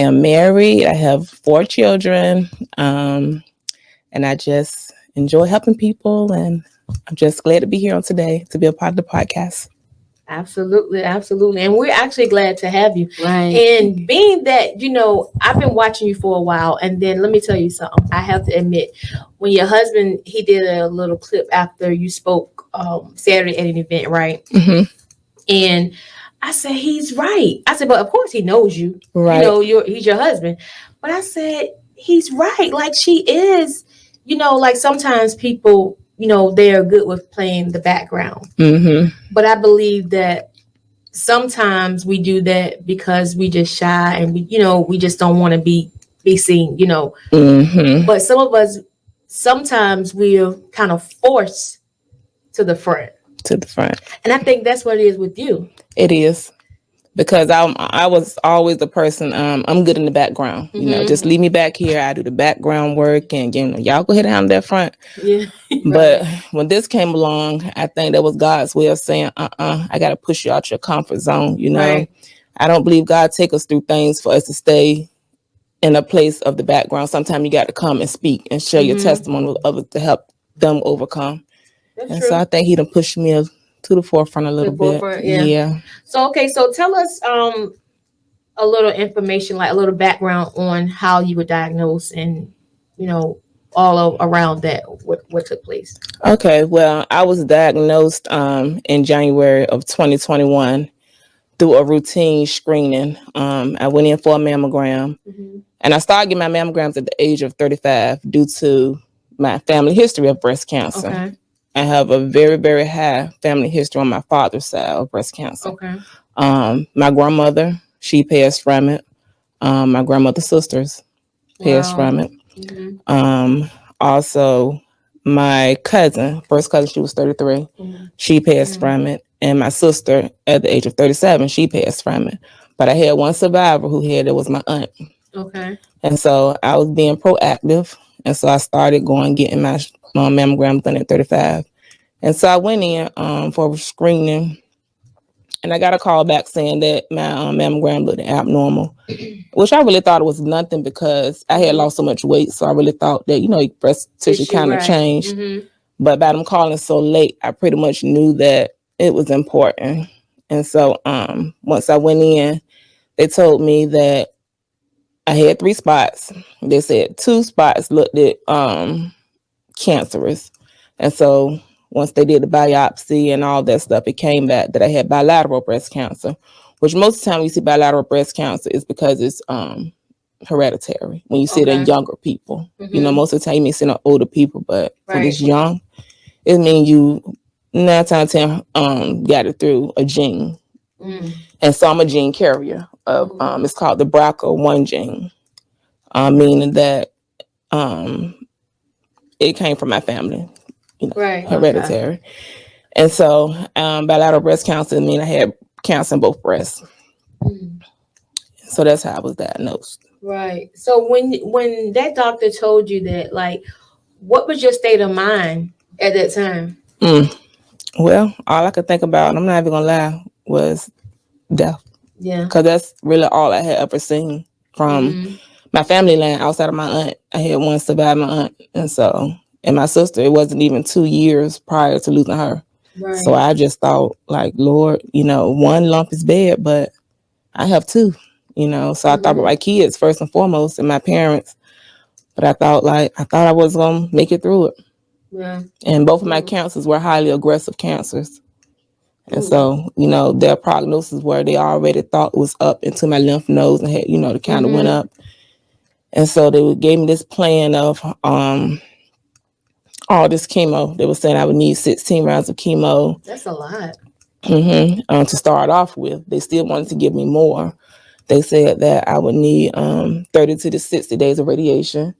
am married. I have 4 children. And I just enjoy helping people. And I'm just glad to be here on today to be a part of the podcast. Absolutely, absolutely. And we're actually glad to have you. Right. And being that, I've been watching you for a while, and then let me tell you something. I have to admit, when your husband, he did a little clip after you spoke Saturday at an event, right? Mm-hmm. And I said, he's right. I said, but of course he knows you. Right. He's your husband. But I said, he's right. Like she is, like sometimes people, they are good with playing the background. Mm-hmm. But I believe that sometimes we do that because we just shy and we just don't want to be seen, Mm-hmm. But some of us, sometimes we're kind of forced to the front. And I think that's what it is with you. It is. Because I was always the person, I'm good in the background. Mm-hmm. Just leave me back here. I do the background work and, y'all go ahead and handle that front. Yeah. But when this came along, I think that was God's way of saying, I got to push you out your comfort zone. Right. I don't believe God take us through things for us to stay in a place of the background. Sometimes you got to come and speak and share your testimony with others to help them overcome. That's and true. So I think he done pushed me to the forefront a little bit. Yeah. So tell us a little information, like a little background on how you were diagnosed and all around that, what took place. Okay, well, I was diagnosed in January of 2021 through a routine screening. I went in for a mammogram, and I started getting my mammograms at the age of 35 due to my family history of breast cancer. Okay. I have a very, very high family history on my father's side of breast cancer. Okay. My grandmother, she passed from it. My grandmother's sisters passed from it. Mm-hmm. Also, my first cousin, she was 33. She passed from it. And my sister, at the age of 37, she passed from it. But I had one survivor who had it, was my aunt. Okay. And so I was being proactive. And so I started getting my mammogram done at 35. And so I went in for screening. And I got a call back saying that my mammogram looked abnormal, which I really thought it was nothing because I had lost so much weight. So I really thought that, breast tissue kind of changed. Mm-hmm. But by them calling so late, I pretty much knew that it was important. And so once I went in, they told me that I had 3 spots. They said 2 spots looked at cancerous. And so once they did the biopsy and all that stuff, it came back that I had bilateral breast cancer, which most of the time you see bilateral breast cancer is because it's hereditary. When you see it in younger people, most of the time you may see it in older people, but when it's young, it means you 9 times 10 got it through a gene. And so I'm a gene carrier of it's called the BRCA1 gene, meaning that it came from my family, hereditary. Okay. And so bilateral breast cancer mean I had cancer in both breasts. So that's how I was diagnosed. Right. So when that doctor told you that, like, what was your state of mind at that time? Well, all I could think about, and I'm not even gonna lie, was death. Yeah. Because that's really all I had ever seen from my family line outside of my aunt. I had one survive my aunt. And my sister, it wasn't even 2 years prior to losing her. Right. So I just thought, like, Lord, 1 lump is bad, but I have 2, So I thought about my kids first and foremost and my parents. But I thought I was going to make it through it. Yeah. And both of my cancers were highly aggressive cancers. And so, their prognosis where they already thought was up into my lymph nodes and had, it kind of went up. And so they gave me this plan of all this chemo. They were saying I would need 16 rounds of chemo. That's a lot. To start off with. They still wanted to give me more. They said that I would need 30 to 60 days of radiation.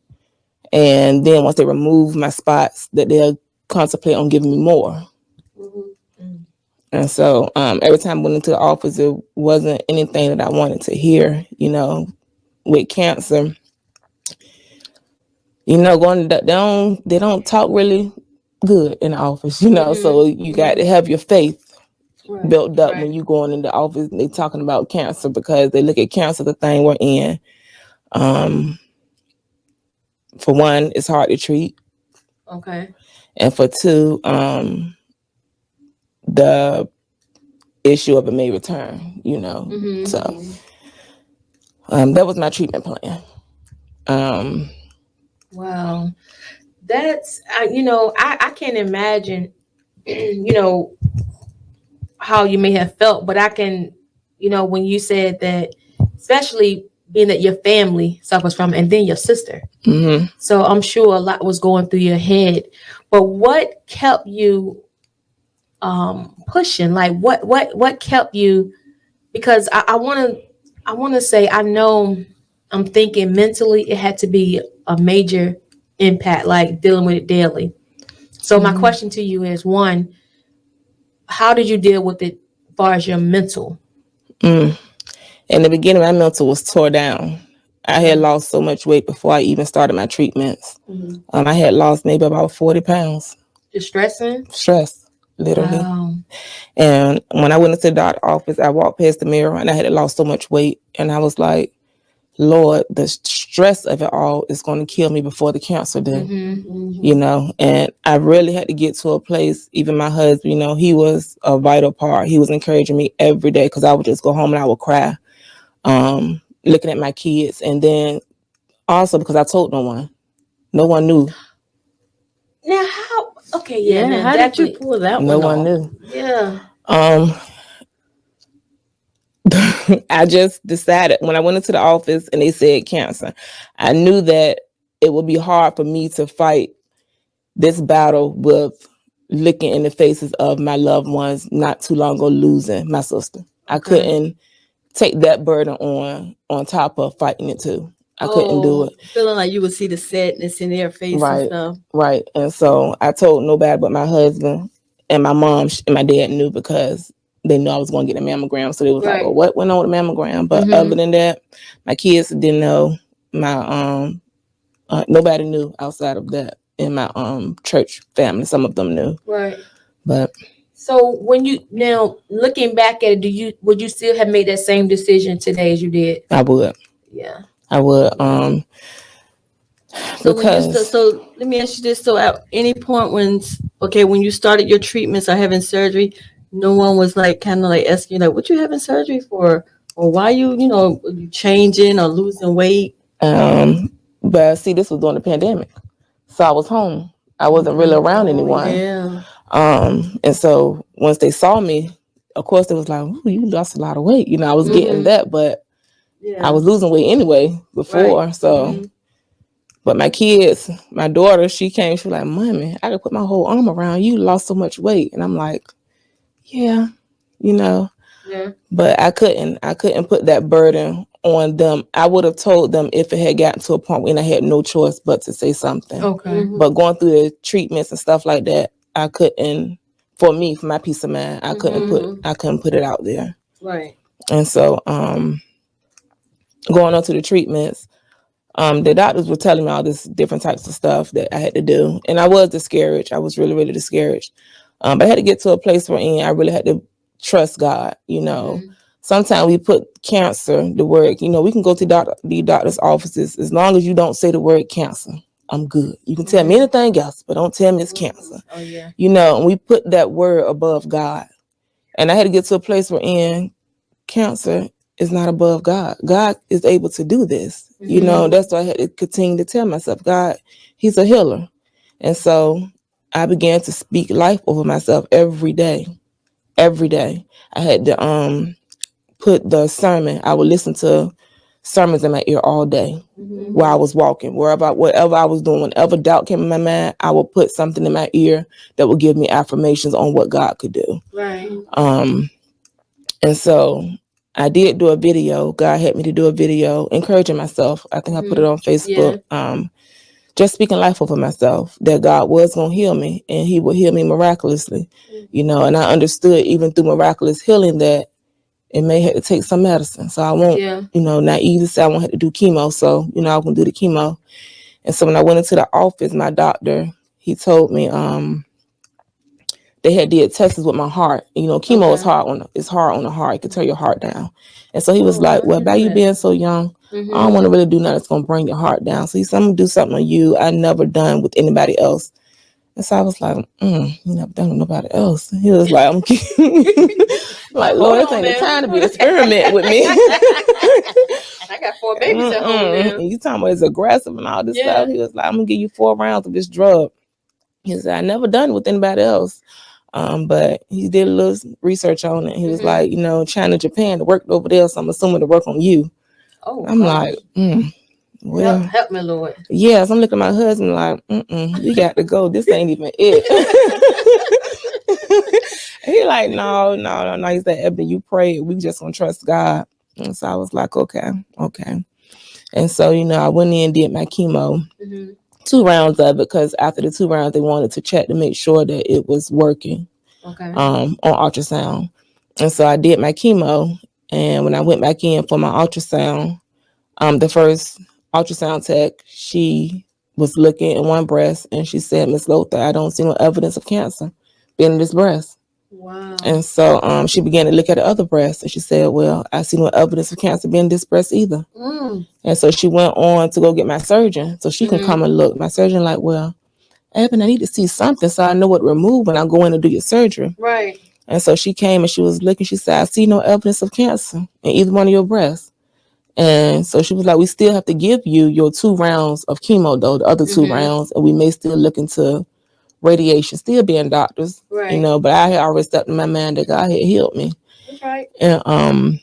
And then once they remove my spots, that they'll contemplate on giving me more. And so every time I went into the office, it wasn't anything that I wanted to hear, with cancer. They don't talk really good in the office, so you got to have your faith built up when you going in the office and they talking about cancer because they look at cancer, the thing we're in. For one, it's hard to treat. Okay. And for two, the issue of it may return, So that was my treatment plan. Wow. That's, I can't imagine, how you may have felt, but I can, when you said that, especially being that your family suffers from, and then your sister. Mm-hmm. So I'm sure a lot was going through your head. But what kept you pushing? Like what kept you? Because I want to say, I know, I'm thinking mentally it had to be a major impact, like dealing with it daily. So my question to you is, one, how did you deal with it as far as your mental? In the beginning, my mental was tore down. I had lost so much weight before I even started my treatments. I had lost maybe about 40 pounds. Just stressing? Stress, literally. Wow. And when I went into the doctor's office, I walked past the mirror and I had lost so much weight. And I was like, Lord, the stress of it all is going to kill me before the cancer did. And I really had to get to a place, even my husband, he was a vital part. He was encouraging me every day, because I would just go home and I would cry, looking at my kids. And then also because I told no one. No one knew. Now how? Okay, yeah. Yeah, how did you pull that No one one off? knew. Yeah. I just decided when I went into the office and they said cancer, I knew that it would be hard for me to fight this battle with looking in the faces of my loved ones not too long ago losing my sister. I couldn't take that burden on top of fighting it too. I couldn't do it. Feeling like you would see the sadness in their face and stuff. Right. And so I told nobody but my husband, and my mom and my dad knew, because they knew I was going to get a mammogram. So they was like, well, what went on with the mammogram? But other than that, my kids didn't know. My nobody knew outside of that in my church family. Some of them knew. Right. But so when you, now looking back at it, would you still have made that same decision today as you did? I would. Yeah. I would. So let me ask you this. So at any point when you started your treatments or having surgery, no one was like kind of like asking you like, what you having surgery for? Or why you changing or losing weight? But see, this was during the pandemic. So I was home. I wasn't really around anyone. Yeah. And so once they saw me, of course they was like, ooh, you lost a lot of weight. I was getting that, but I was losing weight anyway before. Right. So but my kids, my daughter, she came, she was like, Mommy, I could put my whole arm around you, lost so much weight. And I'm like, yeah. But I couldn't put that burden on them. I would have told them if it had gotten to a point when I had no choice but to say something. Okay. But going through the treatments and stuff like that, I couldn't, for my peace of mind, I couldn't put it out there. Right. And so going on to the treatments, the doctors were telling me all this different types of stuff that I had to do. And I was discouraged. I was really, really discouraged. But I had to get to a place where I really had to trust God. Sometimes we put cancer, the word, we can go to the doctor's offices. As long as you don't say the word cancer, I'm good. You can tell me anything else, but don't tell me it's cancer. Oh, yeah. And we put that word above God. And I had to get to a place where cancer is not above God. God is able to do this. That's why I had to continue to tell myself, God, He's a healer. And so I began to speak life over myself every day. Every day. I had to put the sermon. I would listen to sermons in my ear all day while I was walking, whatever I was doing. Whenever doubt came in my mind, I would put something in my ear that would give me affirmations on what God could do. Right. And so I did do a video. God had me to do a video encouraging myself. I think I put it on Facebook. Yeah. Just speaking life over myself, that God was going to heal me and He would heal me miraculously. And I understood even through miraculous healing that it may have to take some medicine. So I won't, not easy say I won't have to do chemo. So, I can do the chemo. And so when I went into the office, my doctor, he told me they had did tests with my heart. Chemo is hard on the heart. It could tear your heart down. And so he was like, well, by you being so young, Mhm. I don't want to really do nothing that's gonna bring your heart down. So he said, I'm gonna do something on you I never done with anybody else. And so I was like, you never done with nobody else. He was like, I'm like, Lord, this ain't the time to be experiment with me. I got 4 babies at home now. You talking about it's aggressive and all this Yeah. stuff. He was like, I'm gonna give you 4 rounds of this drug. He said, I never done it with anybody else. But he did a little research on it. He was like, China, Japan, it worked over there, so I'm assuming to work on you. Oh, I'm like, well, help me, Lord. Yes, I'm looking at my husband like, we got to go. This ain't even it. He like, no. He said, Ebony, you prayed. We just gonna trust God. And so I was like, okay. And so, I went in and did my chemo, 2 rounds of it, because after the 2 rounds, they wanted to check to make sure that it was working. Okay. On ultrasound. And so I did my chemo. And when I went back in for my ultrasound, the first ultrasound tech, she was looking at one breast and she said, Miss Lowther, I don't see no evidence of cancer being in this breast. Wow. And so she began to look at the other breast and she said, well, I see no evidence of cancer being in this breast either. And so she went on to go get my surgeon so she can come and look. My surgeon like, well, Ebony, I need to see something so I know what to remove when I go in and do your surgery. Right. And so she came and she was looking. She said, I see no evidence of cancer in either one of your breasts. And so she was like, we still have to give you your 2 rounds of chemo, though, the other 2 rounds. And we may still look into radiation, still being doctors, right. But I had already stepped in my mind that God had healed me. That's right. And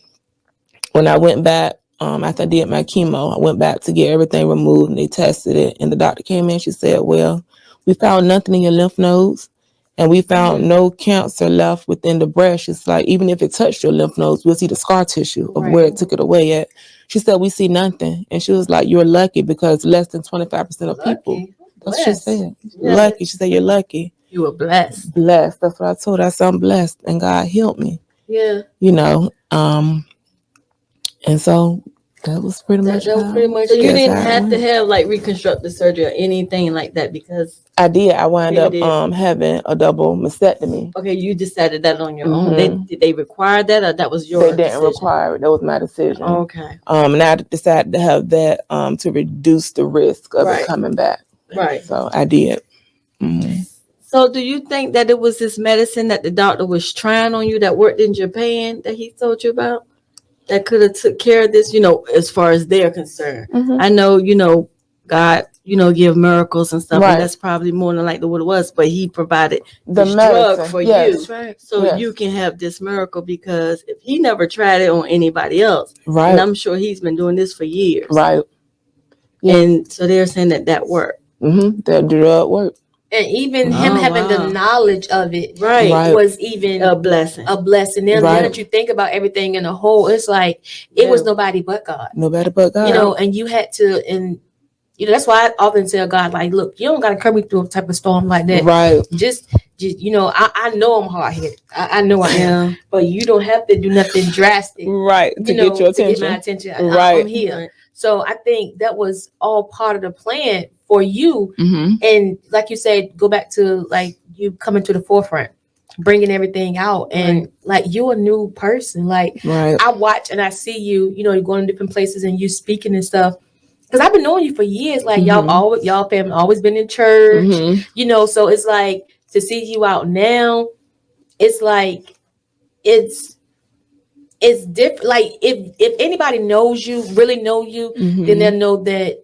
when I went back, after I did my chemo, I went back to get everything removed and they tested it. And the doctor came in, she said, well, we found nothing in your lymph nodes. And we found no cancer left within the breast. It's like, even if it touched your lymph nodes, we'll see the scar tissue of where it took it away at. She said, we see nothing. And she was like, you're lucky because less than 25% of people. That's what she said. Yeah. Lucky. She said, you're lucky. You were blessed. Blessed. That's what I told her. I said, I'm blessed. And God healed me. Yeah. And so that was pretty much So you didn't have to have like reconstructive surgery or anything like that because I did. I wound up having a double mastectomy. Okay, you decided that on your own. Did they require that, or that was your They didn't decision? require it. That was my decision. Okay. And I decided to have that to reduce the risk of it coming back. Right. So I did. So do you think that it was this medicine that the doctor was trying on you that worked in Japan that he told you about? That could have took care of this, as far as they're concerned. I know, God, give miracles and stuff, and that's probably more than likely what it was, but he provided this drug for you. Right. So you can have this miracle because if he never tried it on anybody else, and I'm sure he's been doing this for years. Right. Yeah. And so they're saying that worked. That drug worked. And even him having the knowledge of it was even a blessing. Now that you think about everything in a whole, it's like it was nobody but God. Nobody but God. And you had to, and that's why I often tell God, like, look, you don't got to carry me through a type of storm like that. Right. Just I know I'm hard headed. I know I am, but you don't have to do nothing drastic. Right. To get your attention. To get my attention. I'm here. Right. So I think that was all part of the plan for you. And like you said, go back to like you coming to the forefront, bringing everything out. And like you're a new person. Like I watch and I see you, you're going to different places and you speaking and stuff. Because I've been knowing you for years. Like y'all family always been in church, so it's like to see you out now, it's like it's different. Like if anybody knows you, really know you, then they'll know that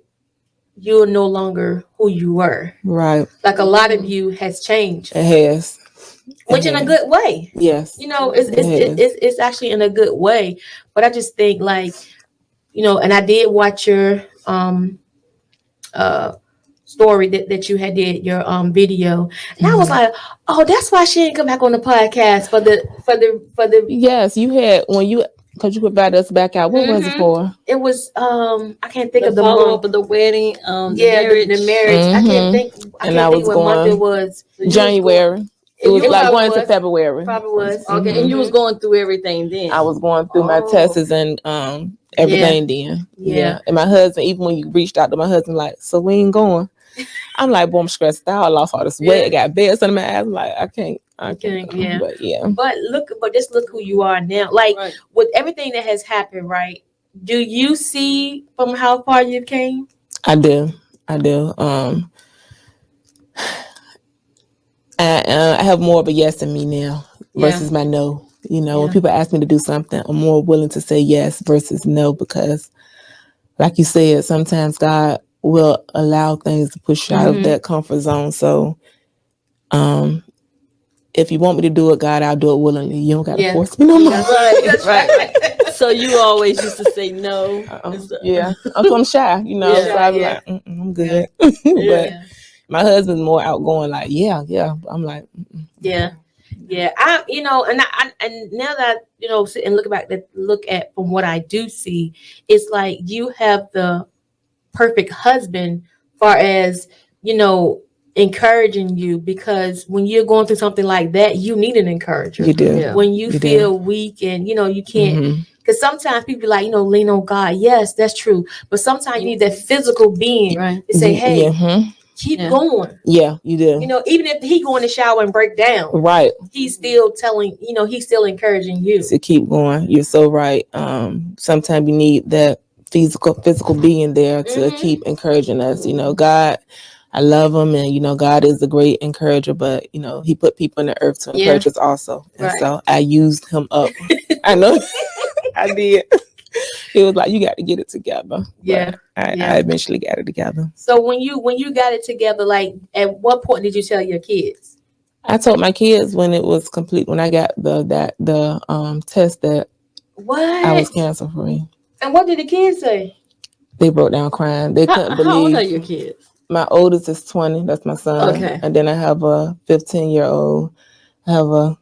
you're no longer who you were. Right. Like a lot of you has changed. It has. Which in a good way. Yes. It's actually in a good way. But I just think like, and I did watch your story that you had did your video, and I was like, oh, that's why she didn't come back on the podcast for the yes, you had when you because you provided us back out. What was it for? It was I can't think of the follow up of the wedding, the marriage. I can't think what month it was. January. It was like going into February. Probably was. Okay, and you was going through everything then. I was going through my tests and everything then. Yeah. And my husband, even when you reached out to my husband, like, so we ain't going. I'm like, boy, I'm stressed out. I lost all this weight. I got beds under my eyes. I'm like, I can't. But just look who you are now. Like with everything that has happened, right? do you see from how far you came? I do. I have more of a yes in me now versus my no. You know, when people ask me to do something, I'm more willing to say yes versus no, because like you said, sometimes God will allow things to push you out of that comfort zone. So if you want me to do it, God, I'll do it willingly. You don't got to force me no more. Right. So you always used to say no. Yeah, I'm shy, you know. So I be like, I'm good. But my husband's more outgoing. Like, yeah. I'm like, yeah. I, you know, and and now that you know, sit and look at from what I do see, it's like you have the perfect husband, far as you know, encouraging you, because when you're going through something like that, you need an encourager. you do. When you feel weak and you know you can't. Because sometimes people be like, you know, lean on God. Yes, that's true. But sometimes you need that physical being to say, hey, keep going. Yeah, you do. You know, even if he go in the shower and break down, right, he's still telling, you know, he's still encouraging you to keep going. You're so right. Sometimes you need that physical being there to keep encouraging us. You know, God, I love him, and you know, God is a great encourager, but you know, he put people in the earth to encourage us also. And so I used him up. I know I did. It was like, you got to get it together. But I eventually got it together. So when you got it together, like at what point did you tell your kids? I told my kids when it was complete, when I got the test that I was cancer free. And what did the kids say? They broke down crying. They couldn't believe. How old are your kids? My oldest is 20. That's my son. Okay. And then I have a 15-year-old. I have a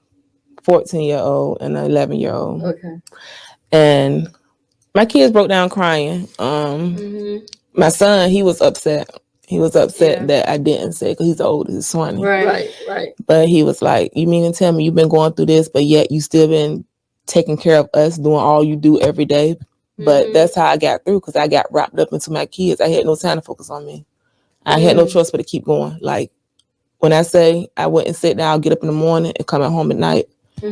14-year-old and an 11-year-old. Okay. And my kids broke down crying. My son, he was upset. He was upset that I didn't say, because he's the oldest, he's 20. Right. But he was like, you mean to tell me you've been going through this, but yet you still been taking care of us, doing all you do every day? But that's how I got through, because I got wrapped up into my kids. I had no time to focus on me. I had no choice but to keep going. Like, when I say I wouldn't sit down, get up in the morning and come at home at night,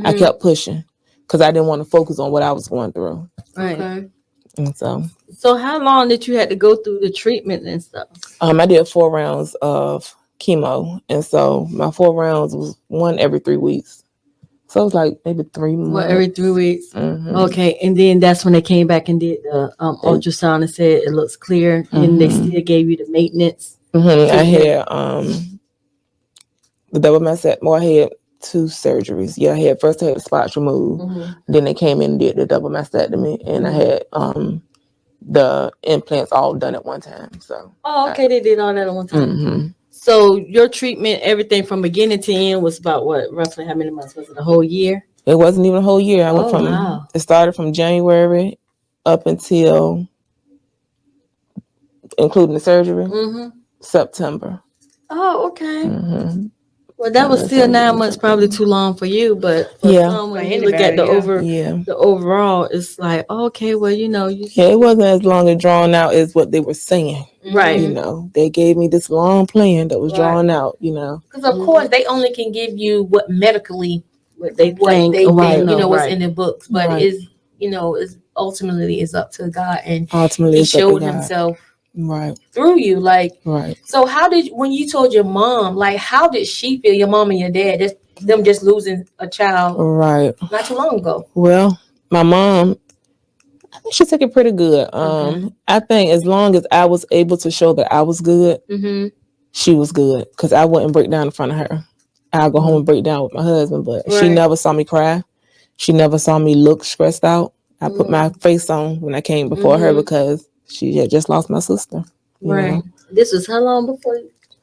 I kept pushing, because I didn't want to focus on what I was going through. Right. Okay. And so how long did you have to go through the treatment and stuff? I did 4 rounds of chemo. And so my 4 rounds was one every 3 weeks. So it was like maybe 3 months. Well, every 3 weeks. Okay. And then that's when they came back and did the ultrasound and said it looks clear. And they still gave you the maintenance. I had the double mastectomy. I had 2 surgeries. Yeah, first I had the spots removed. Then they came in and did the double mastectomy, and I had the implants all done at one time. So they did all that at one time. So your treatment, everything from beginning to end, was about what, roughly how many months? Was it a whole year? It wasn't even a whole year. I went from it started from January up until, including the surgery, September. Oh, okay. Well, that was still 9 months, probably too long for you, but for some, when you look at the overall, it's like, okay, well, you know, it wasn't as long and drawn out as what they were saying. Right. You know, they gave me this long plan that was drawn out, you know. Because of course they only can give you what medically they think, you know, what's in the books, but is, you know, is ultimately is up to God, and he showed himself through you. Like, so how did, when you told your mom, like, how did she feel, your mom and your dad, them just losing a child not too long ago? Well, my mom, she took it pretty good. I think as long as I was able to show that I was good, she was good, because I wouldn't break down in front of her. I'll go home and break down with my husband, but she never saw me cry. She never saw me look stressed out. I put my face on when I came before her, because she had just lost my sister. You know? This was how long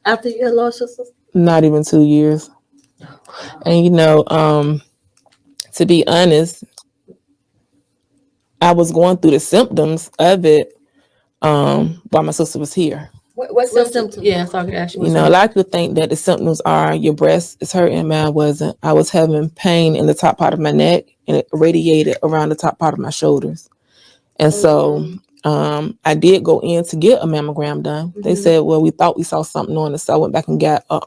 after you had lost your sister? Not even 2 years. And you know, to be honest, I was going through the symptoms of it while my sister was here. What symptoms? Yeah, so I could ask you. You know, a lot of people think that the symptoms are your breast is hurting. Man, I wasn't. I was having pain in the top part of my neck, and it radiated around the top part of my shoulders. And so I did go in to get a mammogram done. They said, well, we thought we saw something on it. So I went back and got a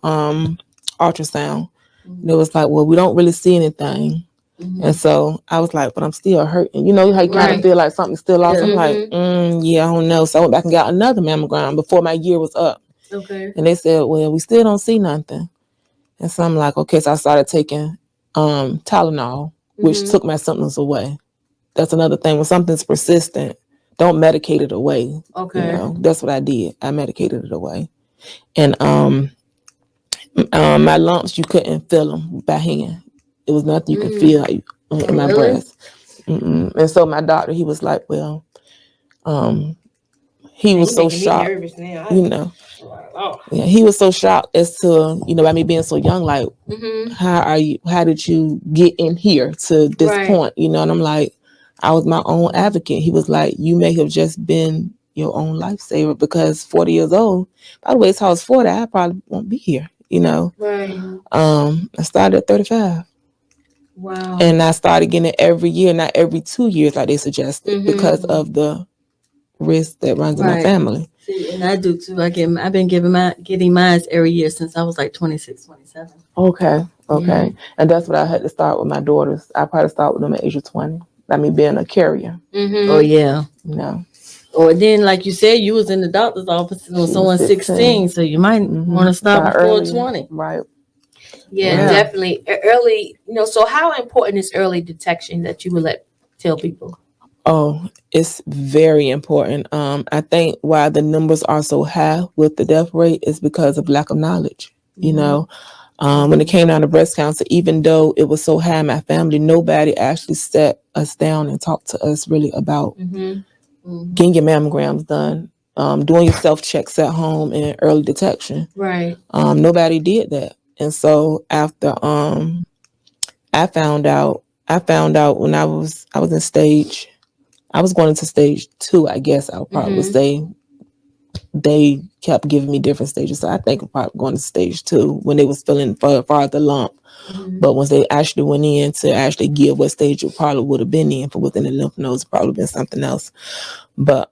ultrasound. And it was like, well, we don't really see anything. And so I was like, but I'm still hurting. You know how you kind of feel like something's still off. I'm like, yeah, I don't know. So I went back and got another mammogram before my year was up. Okay. And they said, well, we still don't see nothing. And so I'm like, okay. So I started taking Tylenol, which took my symptoms away. That's another thing. When something's persistent, don't medicate it away. Okay. You know, that's what I did. I medicated it away. And my lumps, you couldn't feel them by hand. It was nothing you could feel in my breast. And so my doctor, he was like, well, he was so shocked, you know. Yeah, he was so shocked as to, you know, by me being so young, like, how did you get in here to this point, you know? And I'm like, I was my own advocate. He was like, you may have just been your own lifesaver, because 40 years old, by the way, it's how I was 40, I probably won't be here, you know? I started at 35. Wow. And I started getting it every year, not every 2 years like they suggested, because of the risk that runs in my family. See, and I do too. I've been getting mine every year since I was like 26, 27. Okay. And that's what I had to start with my daughters. I probably started with them at age of 20. I mean, being a carrier. Oh, yeah. You know. Or then, like you said, you was in the doctor's office when someone's 16, so you might want to start before early, 20. Right. Yeah, definitely. Early, you know, so how important is early detection that you would tell people? Oh, it's very important. I think why the numbers are so high with the death rate is because of lack of knowledge. You know, when it came down to breast cancer, even though it was so high in my family, nobody actually sat us down and talked to us really about getting your mammograms done, doing your self-checks at home, and early detection. Right. Nobody did that. And so after I found out when I was in stage, I was going into stage 2, I guess I would probably say. They kept giving me different stages. So I think I'm probably going to stage 2 when they was feeling far the lump. But once they actually went in to actually give what stage it probably would have been in for within the lymph nodes, probably been something else. But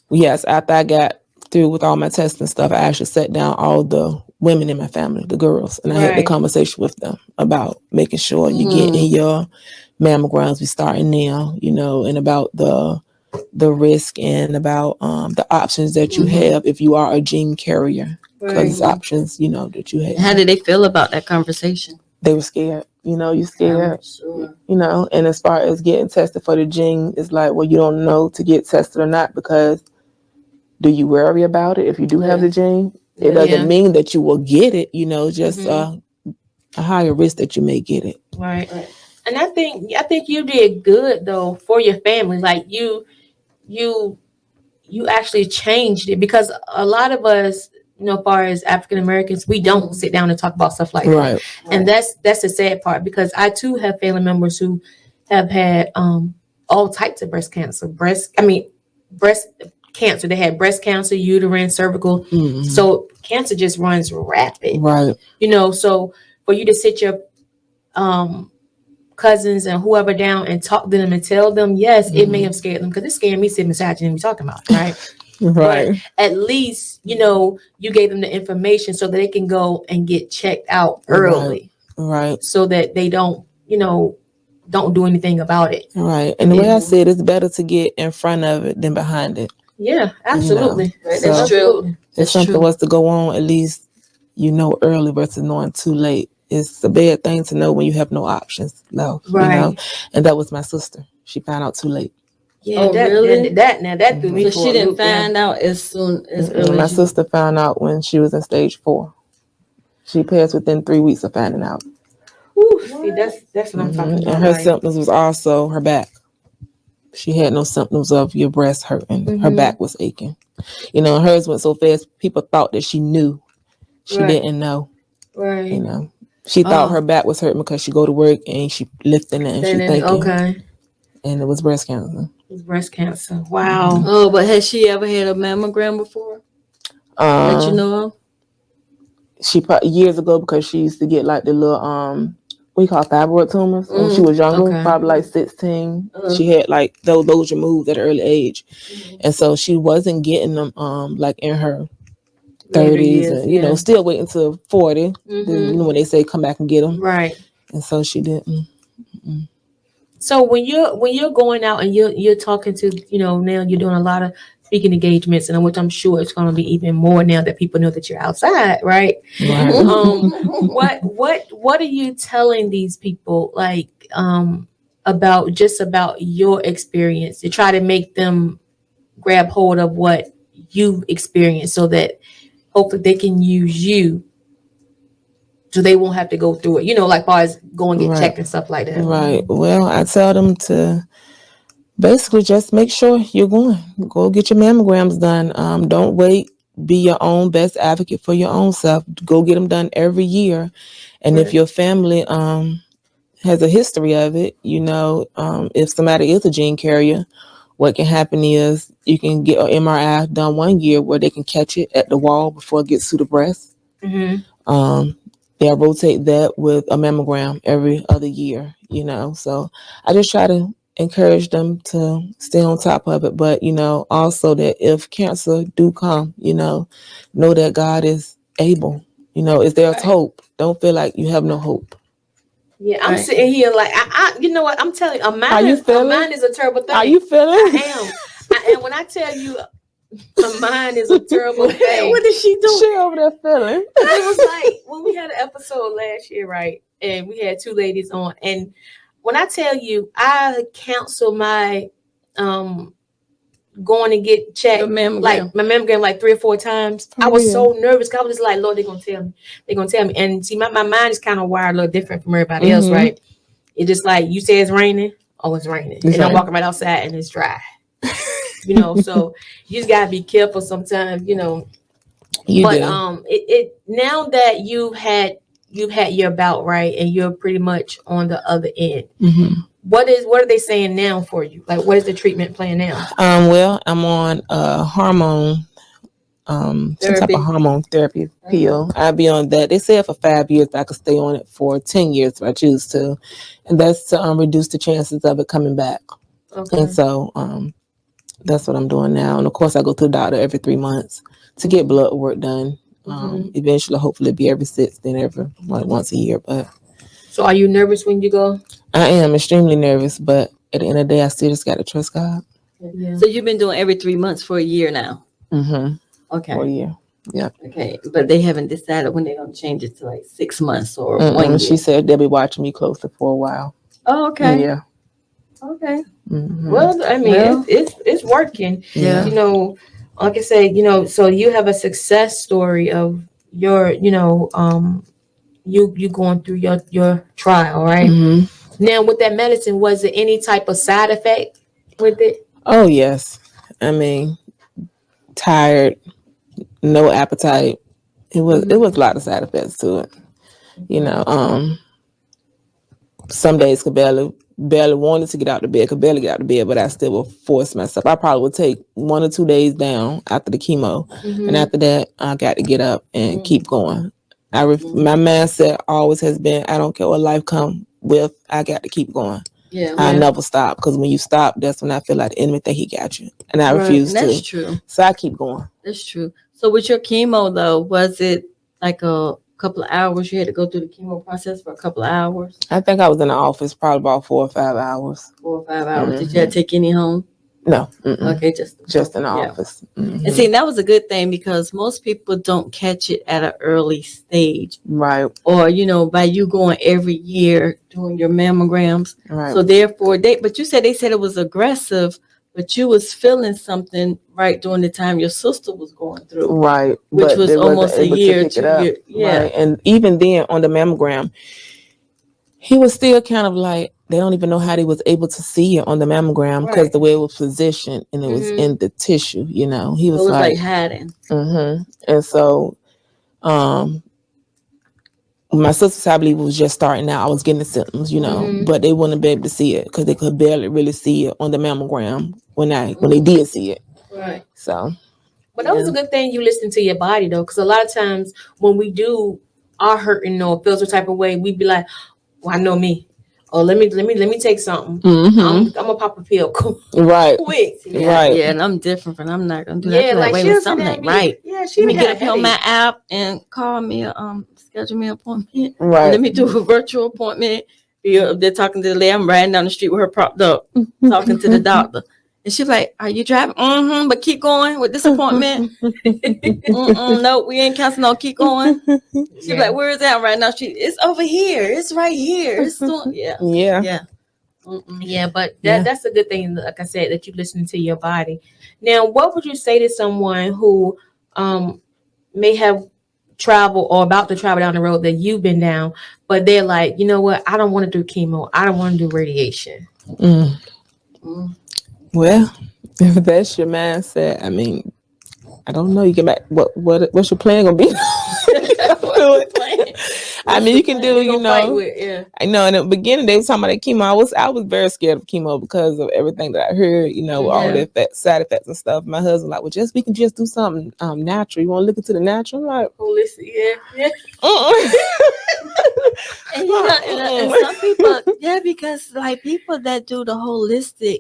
yes, after I got through with all my tests and stuff, I actually sat down all the women in my family, the girls, and I had the conversation with them about making sure you get in your mammograms. We starting now, you know, and about the risk and about the options that you have if you are a gene carrier, because it's options, you know, that you have. How did they feel about that conversation? They were scared. You know, you're scared. Sure. You know, and as far as getting tested for the gene, it's like, well, you don't know to get tested or not, because do you worry about it if you do have the gene? It doesn't mean that you will get it, you know, just a higher risk that you may get it. Right. And I think you did good though for your family. Like you actually changed it, because a lot of us, you know, as far as African Americans, we don't sit down and talk about stuff like that. And that's the sad part, because I too have family members who have had all types of breast cancer. Breast cancer. They had breast cancer, uterine, cervical. So cancer just runs rapid. Right. You know, so for you to sit your cousins and whoever down and talk to them and tell them, yes, it may have scared them, because it scared me sitting beside you and we talking about it, right? But at least, you know, you gave them the information so that they can go and get checked out early. Right. So that they don't, you know, don't do anything about it. Right. And the way I said, it's better to get in front of it than behind it. Yeah, absolutely. You know? That's true. If something was to go on, at least you know early versus knowing too late. It's a bad thing to know when you have no options left. Right. You know? And that was my sister. She found out too late. Yeah, that threw me. So she didn't find out as soon as early. My sister found out when she was in stage 4. She passed within 3 weeks of finding out. Ooh, see, that's what I'm talking about. And her symptoms was also her back. She had no symptoms of your breast hurting. Her back was aching. You know, hers went so fast, people thought that she knew. She didn't know. Right. You know, she thought her back was hurting because she go to work and she lifting it and she thinking. And it was breast cancer. It was breast cancer. Wow. Oh, but has she ever had a mammogram before? That you know of? She years ago, because she used to get like the little what you call fibroid tumors when she was younger, probably like 16. She had like those removed at an early age, and so she wasn't getting them like in her Later 30s, years, and yeah. still waiting till 40. Mhm. When they say come back and get them, Right. and so she didn't. So when you're going out and you're talking to, now you're doing a lot of speaking engagements, and which I'm sure it's going to be even more now that people know that you're outside, right? Right. What are you telling these people, like, about your experience to try to make them grab hold of what you've experienced, so that hopefully they can use you, so they won't have to go through it, like far as go and get Right. checked and stuff like that. Right. Well, I tell them to basically just make sure you're going. Go get your mammograms done. Don't wait. Be your own best advocate for your own self. Go get them done every year. And if Right. your family has a history of it, if somebody is a gene carrier, what can happen is you can get an MRI done 1 year where they can catch it at the wall before it gets to the breast. Mm-hmm. They'll rotate that with a mammogram every other year, So I just try to encourage them to stay on top of it. But, also that if cancer do come, know that God is able. Is there's Right. hope. Don't feel like you have no hope. Yeah, I'm Right. sitting here like you know what I'm telling you, a Are you mind feeling? is a terrible thing. Are you feeling? I am. And when I tell you a mind is a terrible thing, What is she doing? She over there feeling. it was like when we had an episode last year, right? And we had two ladies on, and when I tell you, I cancel my going to get checked, Your mammogram. like my mammogram, like 3 or 4 times. For I was real? so nervous. 'Cause I was just like, Lord, they're gonna tell me. They're gonna tell me. And see, my mind is kind of wired a little different from everybody else, Mhm. right? It's just like you say it's raining. Oh, it's raining. It's and I'm right. walking right outside and it's dry. So you just gotta be careful sometimes, You But do. it now that you've had your bout, right, and you're pretty much on the other end. Mhm. What are they saying now for you? Like, what is the treatment plan now? Well, I'm on hormone, some type Therapy. of hormone therapy pill. I'll be on that. They say for 5 years, but I could stay on it for 10 years if I choose to, and that's to reduce the chances of it coming back. Okay. And so that's what I'm doing now. And of course, I go to the doctor every 3 months to get blood work done. Eventually, hopefully, be every 6, then every once a year. But So, are you nervous when you go? I am extremely nervous, but at the end of the day, I still just got to trust God. Yeah. So you've been doing every 3 months for a year now. Mm-hmm. Okay. For a year. Yeah. Okay. But they haven't decided when they're going to change it to like 6 months or 1 year. She said they'll be watching me closely for a while. Oh, okay. Yeah. Okay. Mm-hmm. Well, I mean, Well, it's working. Yeah. Like I say, so you have a success story of your, you going through your trial, right? Mm-hmm. Now, with that medicine, was there any type of side effect with it? Oh yes. I mean, tired, no appetite. It was a lot of side effects to it. Some days could barely wanted to get out of bed, could barely get out of bed, but I still would force myself. I probably would take 1 or 2 days down after the chemo, and after that, I got to get up and keep going. My mindset always has been, I don't care what life come with, I got to keep going. Yeah. I never stop, because when you stop, that's when I feel like the enemy think he got you, and I Right. refuse And that's to. true. So I keep going. That's true. So with your chemo though, was it like a couple of hours? You had to go through the chemo process for a couple of hours? I think I was in the office probably about 4 or 5 hours. 4 or 5 hours. Did you have to take any home? No, mm-mm. Okay, just In the yeah. office. Mhm. And see, that was a good thing because most people don't catch it at an early stage. Right, Or, by you going every year doing your mammograms. right. So therefore but you said they said it was aggressive, but you was feeling something right during the time your sister was going through. Right, Which but was they wasn't almost a able to year, pick 2 it up. years. Yeah. Right. And even then on the mammogram, he was still kind of like, they don't even know how they was able to see it on the mammogram because Right. the way it was positioned and it was in the tissue. He So was it was like, like hiding. And so, my sister, I believe, was just starting out. I was getting the symptoms, but they wouldn't be able to see it because they could barely really see it on the mammogram when they did see it. Right. So, But that was a good thing you listened to your body, though, because a lot of times when we are hurting or feel some type of way, we'd be like, well, I know me. oh, let me take something. Mhm. I'm gonna pop a pill Right. quick. Yeah, Right. yeah, and I'm different, but I'm not gonna do that. Yeah, Like, like wait a she'll minute, sit something down ain't and be, right. yeah, she Let me got get a up here on my headache. app and call me, schedule me an appointment. Right. Let me do a virtual appointment. They're talking to the lady. I'm riding down the street with her propped up, talking to the doctor. And she's like, "Are you driving?" Mm-hmm, but keep going with this appointment. No, we ain't canceling. No, keep going. She's like, "Where is that right now?" It's over here. It's right here. It's yeah. Yeah. Yeah, but that's a good thing. Like I said, that you listen to your body. Now, what would you say to someone who may have traveled or about to travel down the road that you've been down, but they're like, you know what? I don't want to do chemo. I don't want to do radiation. Well, if that's your mindset, I mean, I don't know. You can back. What's your plan gonna be? I mean, you can do. You know, I know. In the beginning, they was talking about that chemo. I was very scared of chemo because of everything that I heard. You know, all the side effects and stuff. My husband like, well, we can just do something natural. You want to look into the natural? I'm like, holistic, yeah. And you know, and some people, because like people that do the holistic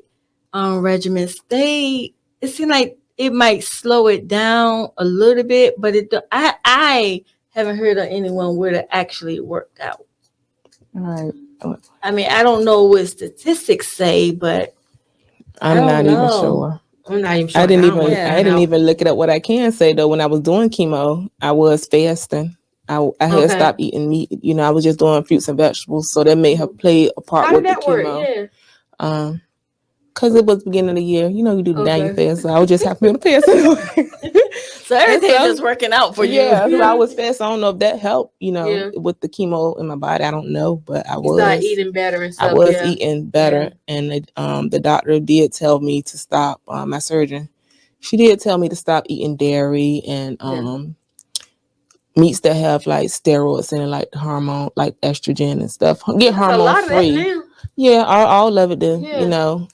regimens, it seems like it might slow it down a little bit, but I haven't heard of anyone where it actually worked out. Right. I mean, I don't know what statistics say, but I'm not even sure. I'm not even sure. I didn't even look it up. What I can say though, when I was doing chemo, I was fasting. I had stopped eating meat. You know, I was just doing fruits and vegetables, so that may have played a part with the chemo. Yeah. Because it was beginning of the year. You know, you do the Daniel fast, so I was just happy to fast. So everything's just working out for you. Yeah, so I was fast. I don't know if that helped, you know, with the chemo in my body. I don't know, but I was started eating better and stuff. I was eating better, and the doctor did tell me to stop. My surgeon, she did tell me to stop eating dairy and meats that have like steroids in it, like hormone, like estrogen and stuff. Get hormone free. Yeah, all of it. You know,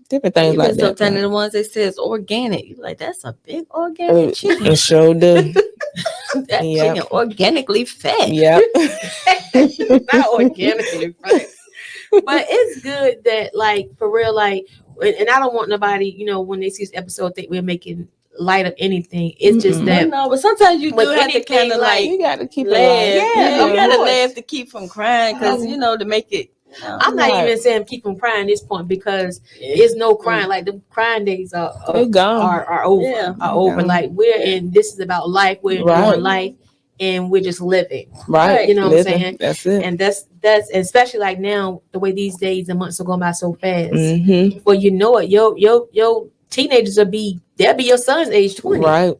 different things like that. Sometimes the ones they say is organic, you're like, that's a big organic chicken. It sure do. That chicken organically fed. Yep. Not organically fed. But it's good that, like, for real, like, and I don't want nobody, you know, when they see this episode, think we're making light of anything. It's just that. No, but sometimes you do have to kind of like, you got to keep laugh. Yeah, you got to laugh to keep from crying because, you know, to make it. I'm not even saying keep from crying at this point because there's no crying. Like the crying days are over. Yeah. Are over. Like this is about life. We're doing life and we're just living. Right. You know what I'm saying? That's it. And that's especially like now the way these days and months are going by so fast. Mm-hmm. Well, you know it. Your teenagers they'll be your son's age 20. Right.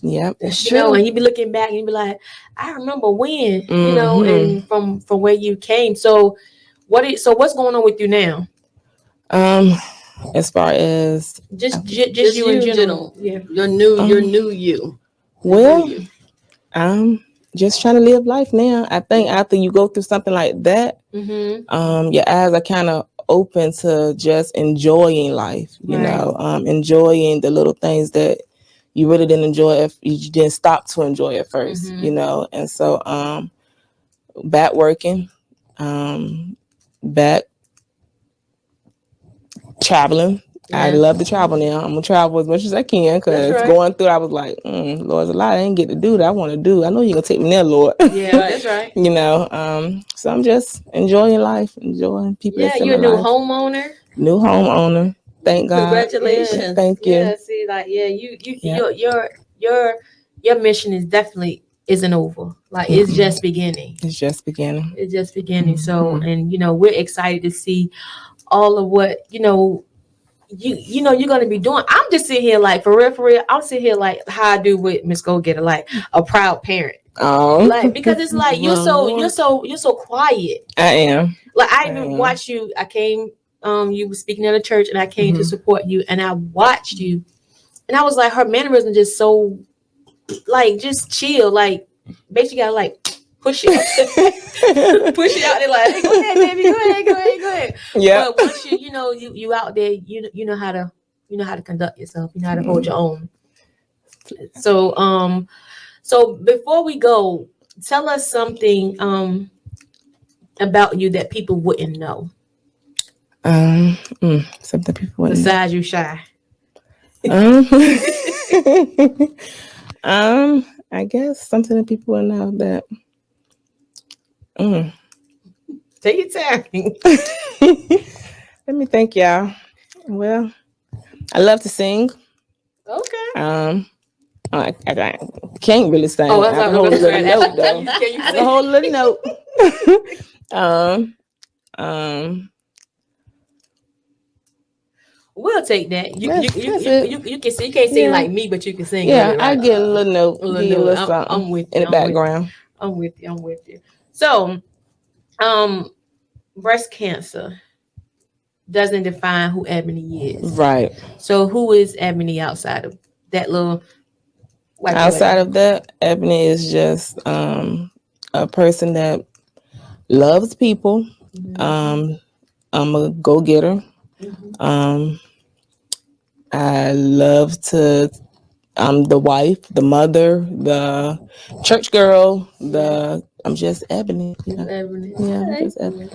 Yep. That's true. Know, and you be looking back and you be like, I remember when, you know, and from where you came. So what's going on with you now? As far as just you in general. Yeah. Your new you. Well, I'm just trying to live life now. I think after you go through something like that, your eyes are kind of open to just enjoying life, you know, enjoying the little things that you really didn't enjoy if you didn't stop to enjoy at first, you know. And so back working, back traveling. I love to travel now. I'm gonna travel as much as I can because going through, I was like, Lord, there's a lot I ain't get to do that I want to do. I know you're gonna take me there, Lord. Yeah, that's right. You know, so I'm just enjoying life, enjoing people. Yeah, you're a new homeowner. New homeowner. Thank God. Congratulations. Thank you. Yeah, see, like, your mission is definitely isn't over. Like it's just beginning. It's just beginning. It's just beginning. So, and you know, we're excited to see all of what you know you're gonna be doing. I'm just sitting here like for real. I'm sitting here like how I do with Miss Go Getter, like a proud parent. Oh, like because it's like you're so quiet. I am. Like I even watched you. I came. You were speaking at a church, and I came to support you, and I watched you, and I was like, her mannerism just so, like, just chill, like, basically got like push it out there, like, hey, go ahead, baby, go ahead. Yeah. But once you out there, you know how to conduct yourself, you know how to hold your own. So before we go, tell us something about you that people wouldn't know? Something people wouldn't know. Besides you shy. I guess something that people would know that. Take your time. Let me think, y'all. Well, I love to sing. Okay. I can't really sing. Oh, I that's have a what whole I was little going note, though. Can you I have a sing? whole little note. We'll take that. You That's it. you can sing. You can't sing Yeah. like me, but you can sing. Yeah, really, I right? get a little note, A little give you a note. little something I'm with you. in the background. I'm with you. So, breast cancer doesn't define who Ebony is. Right. So, who is Ebony outside of that little white Outside boy? of that, Ebony is just a person that loves people. I'm a go-getter. I love to. I'm the wife, the mother, the church girl. I'm just Ebony. Ebony. Yeah, I'm Okay. just Ebony.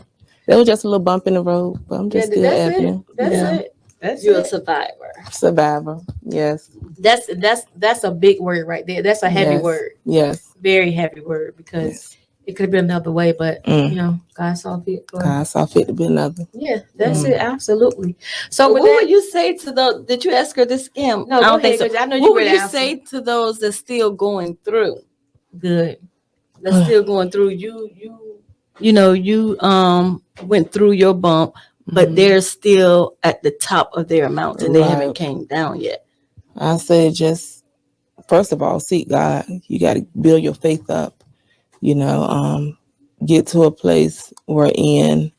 There was just a little bump in the road, but I'm just still that's Ebony. it. That's Yeah. it. That's You're a it. survivor. Survivor. Yes. That's a big word right there. That's a heavy Yes. word. Yes. Very heavy word because it could have been another way, but you know, God saw fit. God saw fit to be another. Yeah, that's it. Absolutely. So What with that, would you say to those? Did you ask her this scam? no, I go don't think ahead, so. 'cause I know you What would ready to you answer. say to those that's still going through? Good. That's still going through. You know, you went through your bump, but they're still at the top of their mountain. They haven't came down yet. I say just first of all, seek God. You got to build your faith up. You know, get to a place wherein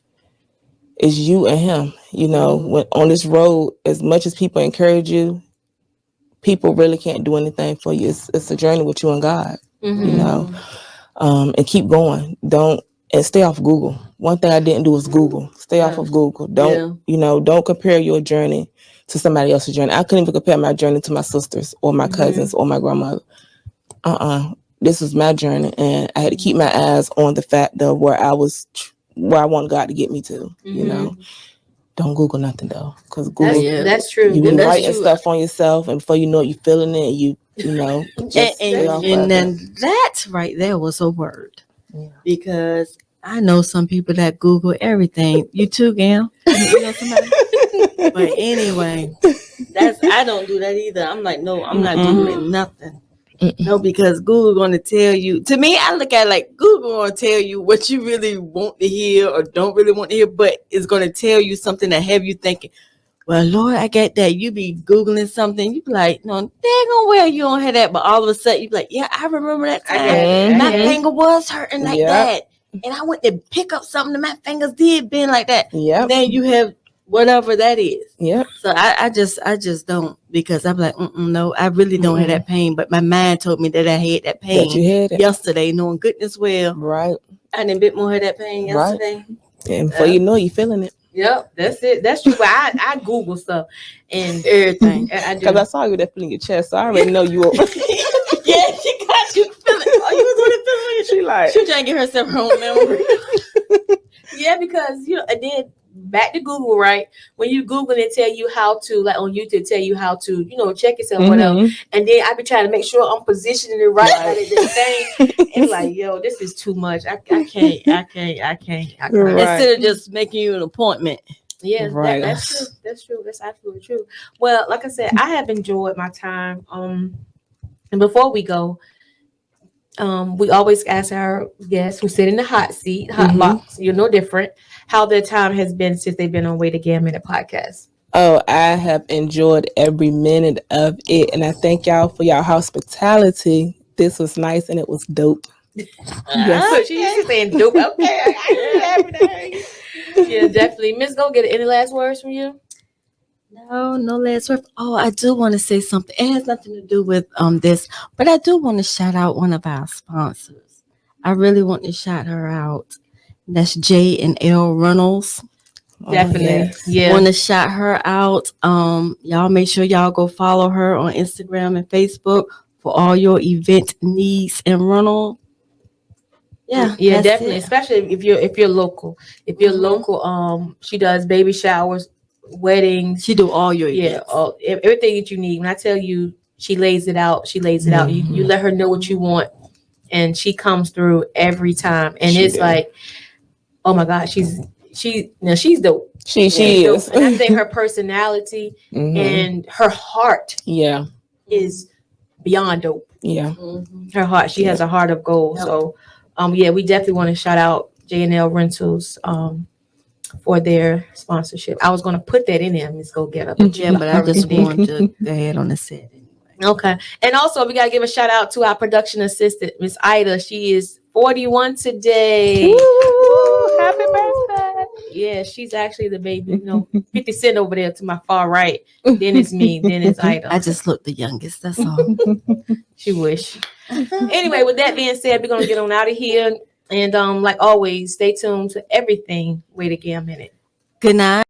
it's you and Him. You know, when on this road, as much as people encourage you, people really can't do anything for you. It's a journey with you and God. You know, and keep going. And stay off Google. One thing I didn't do was Google. Stay off of Google. Don't compare your journey to somebody else's journey. I couldn't even compare my journey to my sisters or my cousins or my grandmother. This was my journey, and I had to keep my eyes on the fact of where I want God to get me to. You know, don't Google nothing though, because Google. That's true. You be That's writing true. stuff on yourself, and before you know it, you feeling it. You know, just stay off of it. And then that right there was a word, because I know some people that Google everything. You too, Gail. You know somebody. But anyway, I don't do that either. I'm like, no, I'm not Googling nothing. No, because Google going to tell you. To me, I look at it like Google going to tell you what you really want to hear or don't really want to hear, but it's going to tell you something that have you thinking, well, Lord, I get that. You be Googling something. You be like, no, they gonna wear you don't have that. But all of a sudden, you be like, yeah, I remember that time. My finger was hurting like that. And I went to pick up something and my fingers did bend like that. Yeah. Then you have whatever that is. Yeah. So I just don't, because I'm like, no, I really don't have that pain. But my mind told me that I had that pain That you had it. yesterday, knowing goodness well. Right. I didn't bit more of that pain yesterday. And before you know it, you feeling it. Yep, that's it. That's true. I Google stuff and Everything. I do. Because I saw you that feeling in your chest, so I already know you. Yeah, she got you feeling. Oh, you was doing it feeling. She like. She trying to get herself her own memory. Yeah, because and then back to Google, right? When you Google it, tell you how to, like on YouTube, tell you how to, check yourself, whatever. And then I be trying to make sure I'm positioning it right. Like this thing. And like, yo, this is too much. I can't. Right. Instead of just making you an appointment. Yeah, right. That's true. That's true. That's absolutely true. Well, like I said, I have enjoyed my time. And before we go, we always ask our guests who sit in the hot box, you're no different, how their time has been since they've been on WAGM Minute podcast. Oh, I have enjoyed every minute of it, and I thank y'all for y'all hospitality. This was nice and it was dope. Yes. She's saying dope. Okay, everything. Yeah, definitely. Miss Go Get it. Any last words from you? No last word. Oh, I do want to say something. It has nothing to do with this, but I do want to shout out one of our sponsors. I really want to shout her out. That's J and L Reynolds. Definitely. Yeah. Want to shout her out. Y'all make sure y'all go follow her on Instagram and Facebook for all your event needs and rental. Yeah, Yeah, that's definitely. it. Especially if you're local. If you're Mhm. local, she does baby showers, weddings. She do all your Yeah, events. everything that you need. When I tell you she lays it out, she lays it out. You let her know what you want, and she comes through every time. And She it's do. like, oh my God, she's dope. She She's dope. is. And I think her personality Mhm. and her heart Yeah. is beyond dope. Yeah. Mhm. Her heart. She has a heart of gold. Yep. So yeah, we definitely want to shout out J&L Rentals for their sponsorship. I was gonna put that in there, Miss Go Getter. Yeah, but I just wanted to go ahead on the set anyway. Okay. And also we gotta give a shout out to our production assistant, Miss Ida. She is 41 today. Woo! Happy birthday. Yeah, she's actually the baby. 50 Cent over there to my far right. Then it's me. Then it's Ida. I just look the youngest. That's all. She wish. Anyway, with that being said, we're gonna get on out of here. And like always, stay tuned to everything WAGM Minute. Good night.